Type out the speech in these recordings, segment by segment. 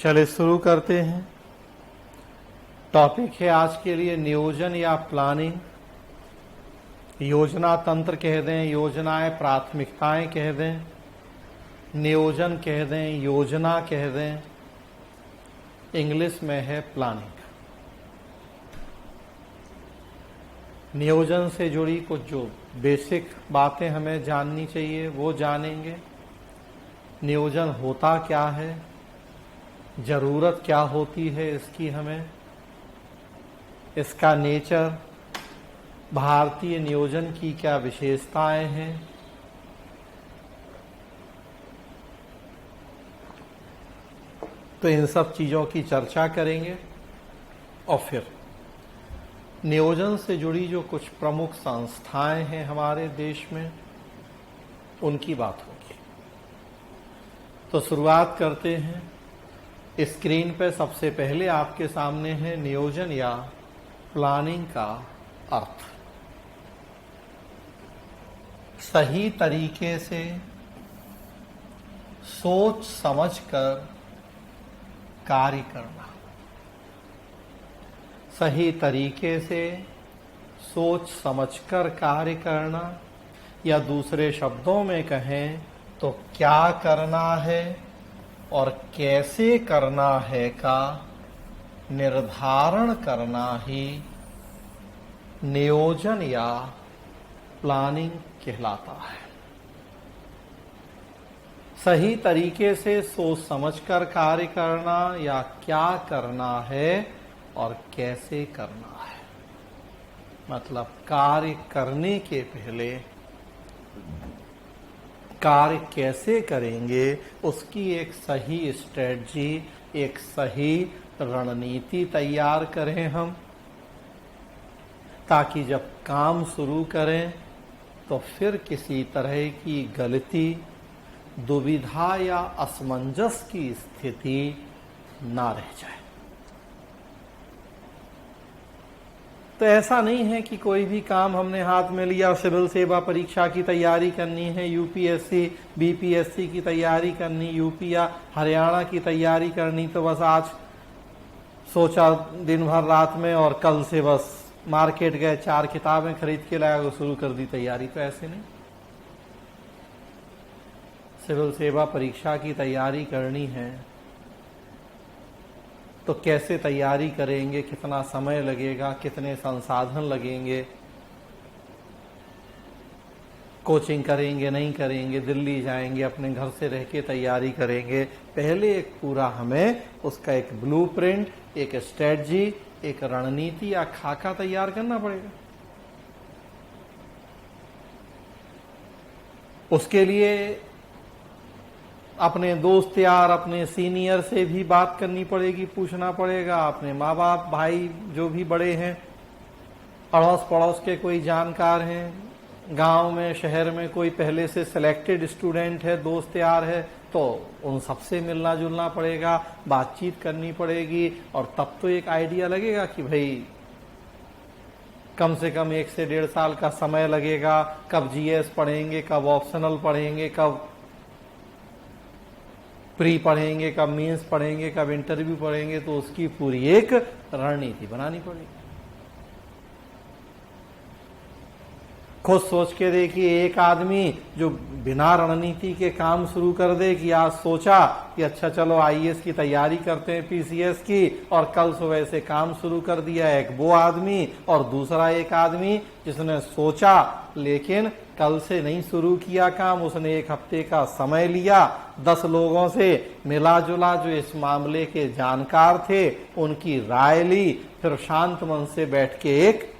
चलिए शुरू करते हैं। टॉपिक है आज के लिए नियोजन या प्लानिंग। योजना तंत्र कह दें, योजनाएं प्राथमिकताएं कह दें, नियोजन कह दें, योजना कह दें, इंग्लिश में है प्लानिंग। नियोजन से जुड़ी कुछ जो बेसिक बातें हमें जाननी चाहिए वो जानेंगे। नियोजन होता क्या है, जरूरत क्या होती है इसकी हमें, इसका नेचर, भारतीय नियोजन की क्या विशेषताएं हैं, तो इन सब चीजों की चर्चा करेंगे। और फिर नियोजन से जुड़ी जो कुछ प्रमुख संस्थाएं हैं हमारे देश में, उनकी बात होगी। तो शुरुआत करते हैं। स्क्रीन पे सबसे पहले आपके सामने है नियोजन या प्लानिंग का अर्थ। सही तरीके से सोच समझकर कार्य करना। सही तरीके से सोच समझकर कार्य करना, या दूसरे शब्दों में कहें तो क्या करना है और कैसे करना है का निर्धारण करना ही नियोजन या प्लानिंग कहलाता है। सही तरीके से सोच समझकर कार्य करना या क्या करना है और कैसे करना है, मतलब कार्य करने के पहले कार्य कैसे करेंगे उसकी एक सही स्ट्रेटजी, एक सही रणनीति तैयार करें हम, ताकि जब काम शुरू करें तो फिर किसी तरह की गलती, दुविधा या असमंजस की स्थिति ना रह जाए। तो ऐसा नहीं है कि कोई भी काम हमने हाथ में लिया, सिविल सेवा परीक्षा की तैयारी करनी है, यूपीएससी बीपीएससी की तैयारी करनी, यूपी या हरियाणा की तैयारी करनी, तो बस आज सोचा दिन भर रात में और कल से बस मार्केट गए, 4 किताबें खरीद के लाया और शुरू कर दी तैयारी। तो ऐसे नहीं। सिविल सेवा परीक्षा की तैयारी करनी है तो कैसे तैयारी करेंगे, कितना समय लगेगा, कितने संसाधन लगेंगे, कोचिंग करेंगे नहीं करेंगे, दिल्ली जाएंगे, अपने घर से रह के तैयारी करेंगे, पहले एक पूरा हमें उसका एक ब्लूप्रिंट, एक स्ट्रेटजी, एक रणनीति या खाका तैयार करना पड़ेगा। उसके लिए अपने दोस्त यार, अपने सीनियर से भी बात करनी पड़ेगी, पूछना पड़ेगा, अपने माँ बाप, भाई जो भी बड़े हैं, अड़ोस पड़ोस के कोई जानकार हैं, गांव में शहर में कोई पहले से सिलेक्टेड स्टूडेंट है, दोस्त यार है, तो उन सबसे मिलना जुलना पड़ेगा, बातचीत करनी पड़ेगी। और तब तो एक आइडिया लगेगा कि भाई कम से कम 1 से 1.5 साल का समय लगेगा, कब जीएस पढ़ेंगे, कब ऑप्शनल पढ़ेंगे, कब प्री पढ़ेंगे, कब मींस पढ़ेंगे, कब इंटरव्यू पढ़ेंगे, तो उसकी पूरी एक रणनीति बनानी पड़ेगी। खुद सोच के देखिए, एक आदमी जो बिना रणनीति के काम शुरू कर दे कि आज सोचा कि अच्छा चलो आईएएस की तैयारी करते हैं, पीसीएस की, और कल सुबह से काम शुरू कर दिया, एक वो आदमी, और दूसरा एक आदमी जिसने सोचा लेकिन कल से नहीं शुरू किया काम, उसने 1 हफ्ते का समय लिया, 10 लोगों से मिला जुला जो इस मामले के जानकार थे, उनकी राय ली, फिर शांत मन से बैठ के एक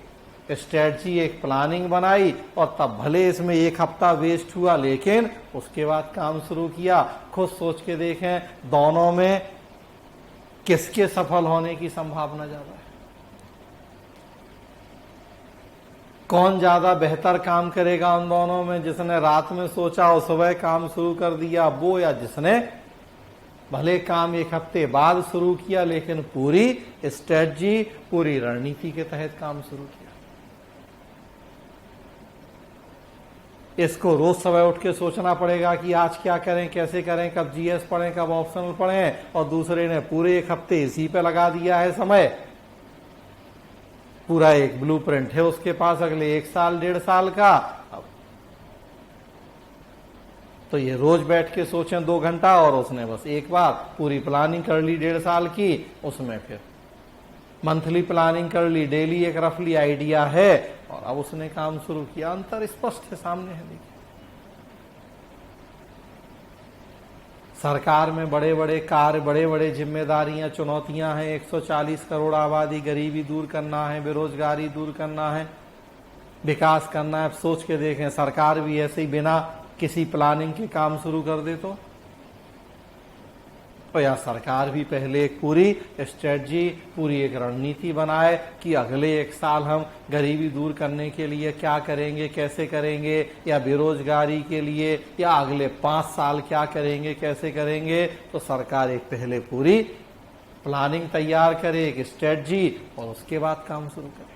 स्ट्रेटजी, एक प्लानिंग बनाई, और तब भले इसमें 1 हफ्ता वेस्ट हुआ लेकिन उसके बाद काम शुरू किया। खुद सोच के देखें दोनों में किसके सफल होने की संभावना ज्यादा है, कौन ज्यादा बेहतर काम करेगा उन दोनों में, जिसने रात में सोचा और सुबह काम शुरू कर दिया वो, या जिसने भले काम 1 हफ्ते बाद शुरू किया लेकिन पूरी स्ट्रेटजी, पूरी रणनीति के तहत काम शुरू किया। इसको रोज सुबह उठ के सोचना पड़ेगा कि आज क्या करें, कैसे करें, कब जीएस पढ़ें, कब ऑप्शनल पढ़ें, और दूसरे ने पूरे एक हफ्ते इसी पे लगा दिया है समय। पूरा एक ब्लूप्रिंट है उसके पास अगले 1 साल 1.5 साल का। तो ये रोज बैठ के सोचें 2 घंटा, और उसने बस एक बार पूरी प्लानिंग कर ली 1.5 साल की, उसमें फिर मंथली प्लानिंग कर ली, डेली एक रफली आइडिया है, और अब उसने काम शुरू किया। अंतर स्पष्ट है, सामने है। देखिए, सरकार में बड़े बड़े कार्य, बड़े बड़े जिम्मेदारियां, चुनौतियां हैं। 140 करोड़ आबादी, गरीबी दूर करना है, बेरोजगारी दूर करना है, विकास करना है। अब सोच के देखें, सरकार भी ऐसे ही बिना किसी प्लानिंग के काम शुरू कर दे तो या सरकार भी पहले एक पूरी स्ट्रेटजी, पूरी एक रणनीति बनाए कि अगले 1 साल हम गरीबी दूर करने के लिए क्या करेंगे, कैसे करेंगे, या बेरोजगारी के लिए, या अगले 5 साल क्या करेंगे, कैसे करेंगे। तो सरकार एक पहले पूरी प्लानिंग तैयार करे, एक स्ट्रेटजी, और उसके बाद काम शुरू करे।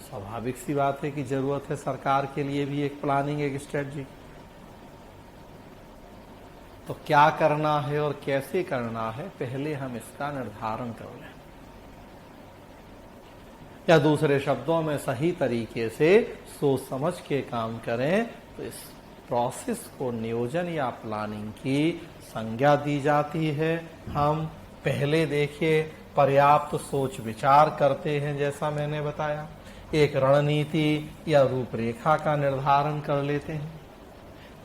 स्वाभाविक सी बात है कि जरूरत है सरकार के लिए भी एक प्लानिंग, एक स्ट्रेटजी। तो क्या करना है और कैसे करना है, पहले हम इसका निर्धारण कर लें, या दूसरे शब्दों में सही तरीके से सोच समझ के काम करें। तो इस प्रोसेस को नियोजन या प्लानिंग की संज्ञा दी जाती है। हम पहले देखिए पर्याप्त सोच विचार करते हैं, जैसा मैंने बताया, एक रणनीति या रूपरेखा का निर्धारण कर लेते हैं।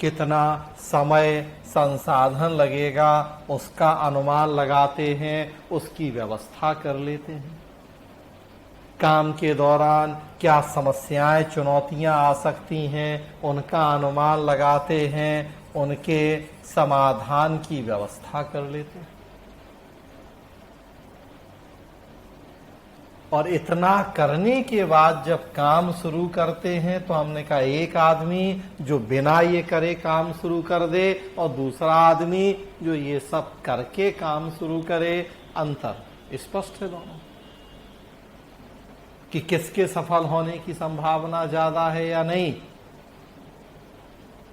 कितना समय संसाधन लगेगा उसका अनुमान लगाते हैं, उसकी व्यवस्था कर लेते हैं। काम के दौरान क्या समस्याएं, चुनौतियां आ सकती हैं, उनका अनुमान लगाते हैं, उनके समाधान की व्यवस्था कर लेते हैं। और इतना करने के बाद जब काम शुरू करते हैं, तो हमने कहा एक आदमी जो बिना ये करे काम शुरू कर दे, और दूसरा आदमी जो ये सब करके काम शुरू करे। अंतर स्पष्ट है दोनों, कि किसके सफल होने की संभावना ज्यादा है या नहीं।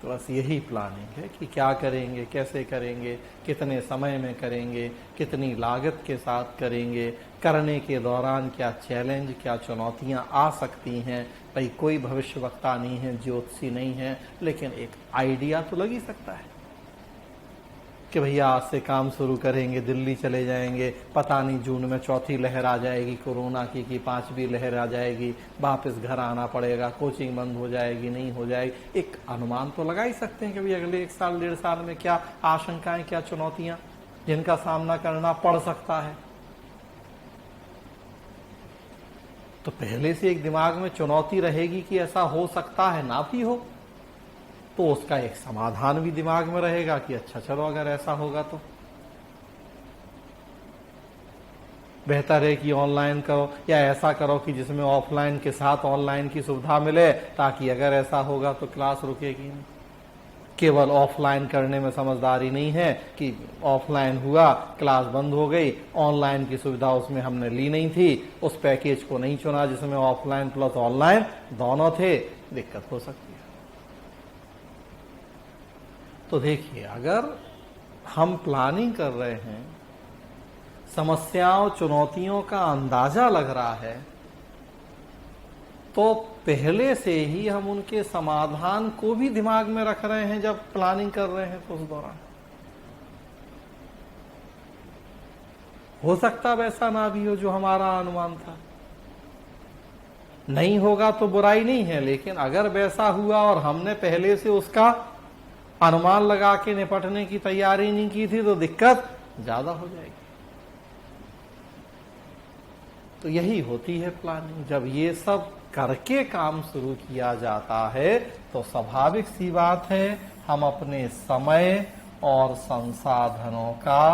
तो बस यही प्लानिंग है कि क्या करेंगे, कैसे करेंगे, कितने समय में करेंगे, कितनी लागत के साथ करेंगे, करने के दौरान क्या चैलेंज, क्या चुनौतियां आ सकती हैं। भाई कोई भविष्यवक्ता नहीं है, ज्योतिषी नहीं है, लेकिन एक आइडिया तो लग ही सकता है कि भैया आज से काम शुरू करेंगे, दिल्ली चले जाएंगे, पता नहीं जून में 4थी लहर आ जाएगी कोरोना की, 5वीं लहर आ जाएगी, वापस घर आना पड़ेगा, कोचिंग बंद हो जाएगी, नहीं हो जाएगी। एक अनुमान तो लगा ही सकते हैं कि भाई अगले 1 साल 1.5 साल में क्या आशंकाएं, क्या चुनौतियां जिनका सामना करना पड़ सकता है। तो पहले से एक दिमाग में चुनौती रहेगी कि ऐसा हो सकता है, ना भी हो, तो उसका एक समाधान भी दिमाग में रहेगा कि अच्छा चलो अगर ऐसा होगा तो बेहतर है कि ऑनलाइन करो, या ऐसा करो कि जिसमें ऑफलाइन के साथ ऑनलाइन की सुविधा मिले, ताकि अगर ऐसा होगा तो क्लास रुकेगी नहीं। केवल ऑफलाइन करने में समझदारी नहीं है कि ऑफलाइन हुआ, क्लास बंद हो गई, ऑनलाइन की सुविधा उसमें हमने ली नहीं थी, उस पैकेज को नहीं चुना जिसमें ऑफलाइन प्लस ऑनलाइन दोनों थे, दिक्कत हो सकती है। तो देखिए, अगर हम प्लानिंग कर रहे हैं, समस्याओं चुनौतियों का अंदाजा लग रहा है, तो पहले से ही हम उनके समाधान को भी दिमाग में रख रहे हैं जब प्लानिंग कर रहे हैं। तो उस दौरान हो सकता वैसा ना भी हो जो हमारा अनुमान था। नहीं होगा तो बुराई नहीं है, लेकिन अगर वैसा हुआ और हमने पहले से उसका अनुमान लगा के निपटने की तैयारी नहीं की थी, तो दिक्कत ज्यादा हो जाएगी। तो यही होती है प्लानिंग। जब ये सब करके काम शुरू किया जाता है, तो स्वाभाविक सी बात है हम अपने समय और संसाधनों का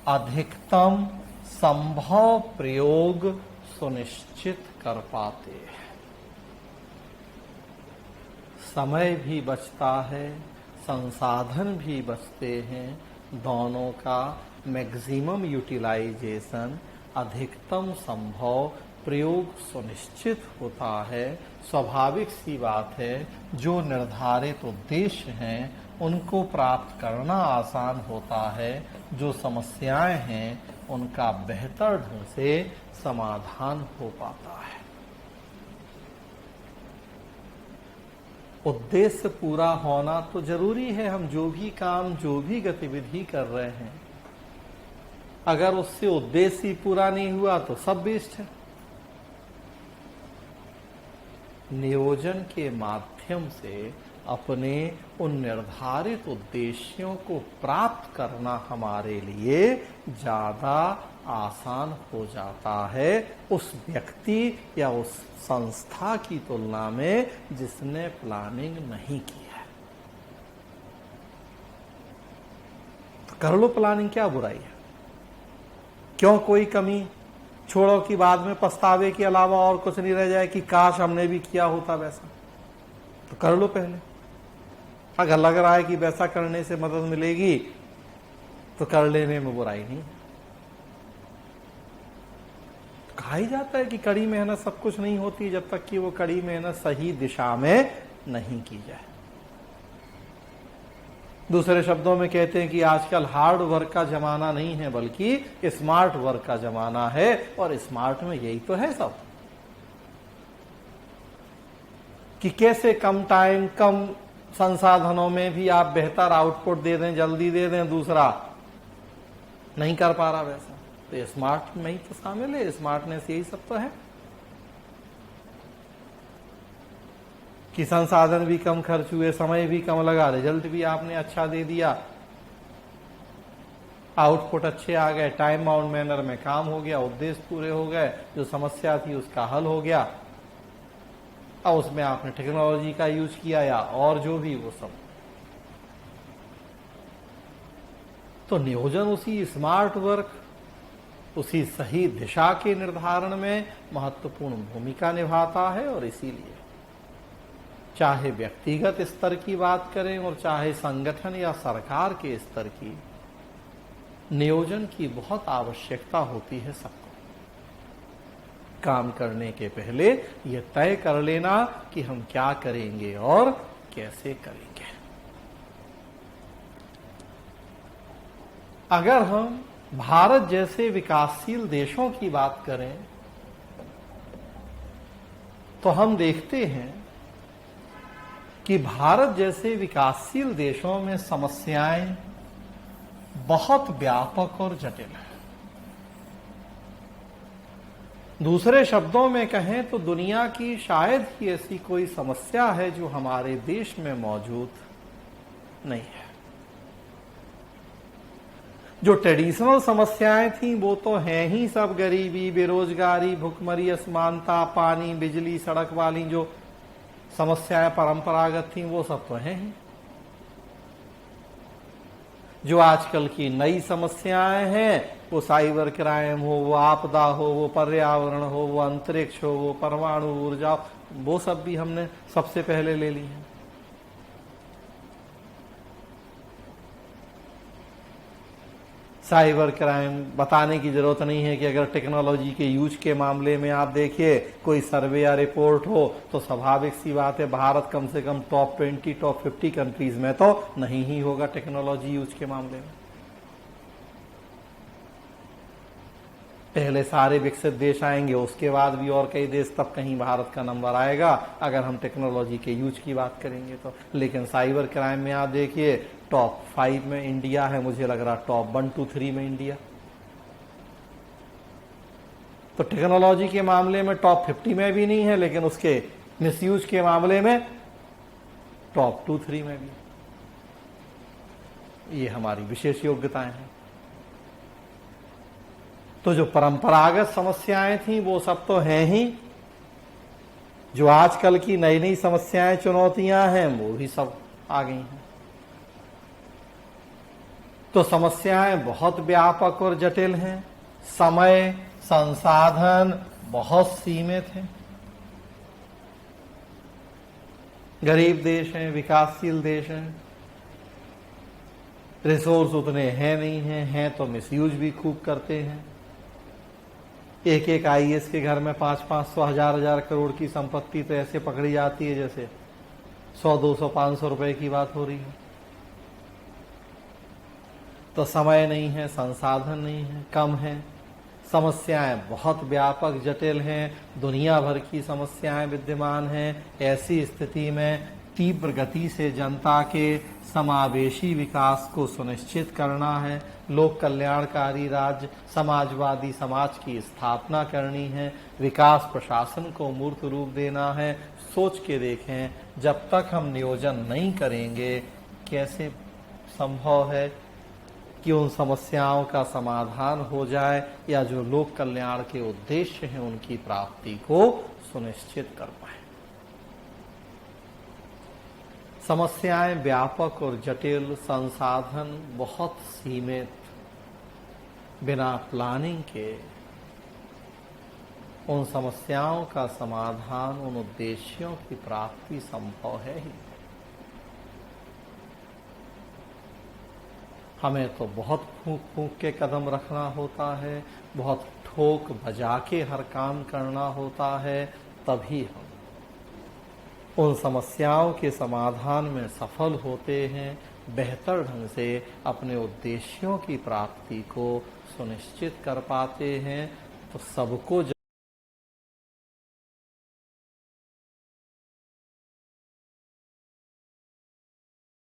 अधिकतम संभव प्रयोग सुनिश्चित कर पाते हैं। समय भी बचता है, संसाधन भी बचते हैं, दोनों का मैक्सिमम यूटिलाइजेशन, अधिकतम संभव प्रयोग सुनिश्चित होता है। स्वाभाविक सी बात है, जो निर्धारित उद्देश्य हैं उनको प्राप्त करना आसान होता है, जो समस्याएं हैं उनका बेहतर ढंग से समाधान हो पाता है। उद्देश्य पूरा होना तो जरूरी है। हम जो भी काम, जो भी गतिविधि कर रहे हैं, अगर उससे उद्देश्य ही पूरा नहीं हुआ तो सब वेस्ट है। नियोजन के माध्यम से अपने उन निर्धारित उद्देश्यों को प्राप्त करना हमारे लिए ज्यादा आसान हो जाता है उस व्यक्ति या उस संस्था की तुलना में जिसने प्लानिंग नहीं की है। तो कर लो प्लानिंग, क्या बुराई है? क्यों कोई कमी छोड़ो कि बाद में पछतावे के अलावा और कुछ नहीं रह जाए कि काश हमने भी किया होता वैसा। तो कर लो पहले। अगर लग रहा है कि वैसा करने से मदद मिलेगी तो कर लेने में बुराई नहीं। कहा ही जाता है कि कड़ी मेहनत सब कुछ नहीं होती जब तक कि वो कड़ी मेहनत सही दिशा में नहीं की जाए। दूसरे शब्दों में कहते हैं कि आजकल हार्ड वर्क का जमाना नहीं है बल्कि स्मार्ट वर्क का जमाना है, और स्मार्ट में यही तो है सब कि कैसे कम टाइम, कम संसाधनों में भी आप बेहतर आउटपुट दे दें, जल्दी दे दें। दूसरा नहीं कर पा रहा वैसा, तो स्मार्ट में ही तो शामिल है। स्मार्टनेस यही सब तो है कि संसाधन भी कम खर्च हुए, समय भी कम लगा, रिजल्ट भी आपने अच्छा दे दिया, आउटपुट अच्छे आ गए, टाइम बाउंड मैनर में काम हो गया, उद्देश्य पूरे हो गए, जो समस्या थी उसका हल हो गया। अब उसमें आपने टेक्नोलॉजी का यूज किया या और जो भी वो सब। तो नियोजन उसी स्मार्ट वर्क, उसी सही दिशा के निर्धारण में महत्वपूर्ण भूमिका निभाता है। और इसीलिए चाहे व्यक्तिगत स्तर की बात करें और चाहे संगठन या सरकार के स्तर की, नियोजन की बहुत आवश्यकता होती है सबको। काम करने के पहले यह तय कर लेना कि हम क्या करेंगे और कैसे करेंगे। अगर हम भारत जैसे विकासशील देशों की बात करें तो हम देखते हैं कि भारत जैसे विकासशील देशों में समस्याएं बहुत व्यापक और जटिल हैं। दूसरे शब्दों में कहें तो दुनिया की शायद ही ऐसी कोई समस्या है जो हमारे देश में मौजूद नहीं है। जो ट्रेडिशनल समस्याएं थी वो तो हैं ही सब, गरीबी, बेरोजगारी, भुखमरी, असमानता, पानी, बिजली, सड़क वाली जो समस्याएं परंपरागत थी वो सब तो हैं ही। जो आजकल की नई समस्याएं हैं, वो साइबर क्राइम हो, वो आपदा हो, वो पर्यावरण हो, वो अंतरिक्ष हो, वो परमाणु ऊर्जा, वो सब भी हमने सबसे पहले ले ली है। साइबर क्राइम बताने की जरूरत नहीं है कि अगर टेक्नोलॉजी के यूज के मामले में आप देखिए कोई सर्वे या रिपोर्ट हो तो स्वाभाविक सी बात है भारत कम से कम टॉप 20, टॉप 50 कंट्रीज में तो नहीं ही होगा टेक्नोलॉजी यूज के मामले में। पहले सारे विकसित देश आएंगे, उसके बाद भी और कई देश, तब कहीं भारत का नंबर आएगा अगर हम टेक्नोलॉजी के यूज की बात करेंगे तो। लेकिन साइबर क्राइम में आप देखिए टॉप 5 में इंडिया है, मुझे लग रहा टॉप 1, 2, 3 में इंडिया। तो टेक्नोलॉजी के मामले में टॉप 50 में भी नहीं है, लेकिन उसके मिसयूज के मामले में टॉप 2, 3 में भी। ये हमारी विशेष योग्यताएं हैं। तो जो परंपरागत समस्याएं थी वो सब तो हैं ही, जो आजकल की नई नई समस्याएं, चुनौतियां हैं, वो भी सब आ गई हैं। तो समस्याएं बहुत व्यापक और जटिल हैं, समय, संसाधन बहुत सीमित हैं। गरीब देश हैं, विकासशील देश हैं, रिसोर्स उतने हैं नहीं हैं, हैं तो मिसयूज भी खूब करते हैं। एक एक आईएएस के घर में 500-500 हजार करोड़ की संपत्ति तो ऐसे पकड़ी जाती है जैसे 100-200-500 रुपए की बात हो रही है। तो समय नहीं है, संसाधन नहीं है, कम है, समस्याएं बहुत व्यापक जटिल हैं, दुनिया भर की समस्याएं विद्यमान हैं। ऐसी स्थिति में तीव्र गति से जनता के समावेशी विकास को सुनिश्चित करना है, लोक कल्याणकारी राज्य समाजवादी समाज की स्थापना करनी है, विकास प्रशासन को मूर्त रूप देना है। सोच के देखें, जब तक हम नियोजन नहीं करेंगे कैसे संभव है कि उन समस्याओं का समाधान हो जाए या जो लोक कल्याण के उद्देश्य हैं उनकी प्राप्ति को सुनिश्चित कर पाए। समस्याएं व्यापक और जटिल, संसाधन बहुत सीमित, बिना प्लानिंग के उन समस्याओं का समाधान, उन उद्देश्यों की प्राप्ति संभव है ही। हमें तो बहुत फूंक फूंक के कदम रखना होता है, बहुत ठोक बजा के हर काम करना होता है, तभी हम उन समस्याओं के समाधान में सफल होते हैं, बेहतर ढंग से अपने उद्देश्यों की प्राप्ति को सुनिश्चित कर पाते हैं। तो सबको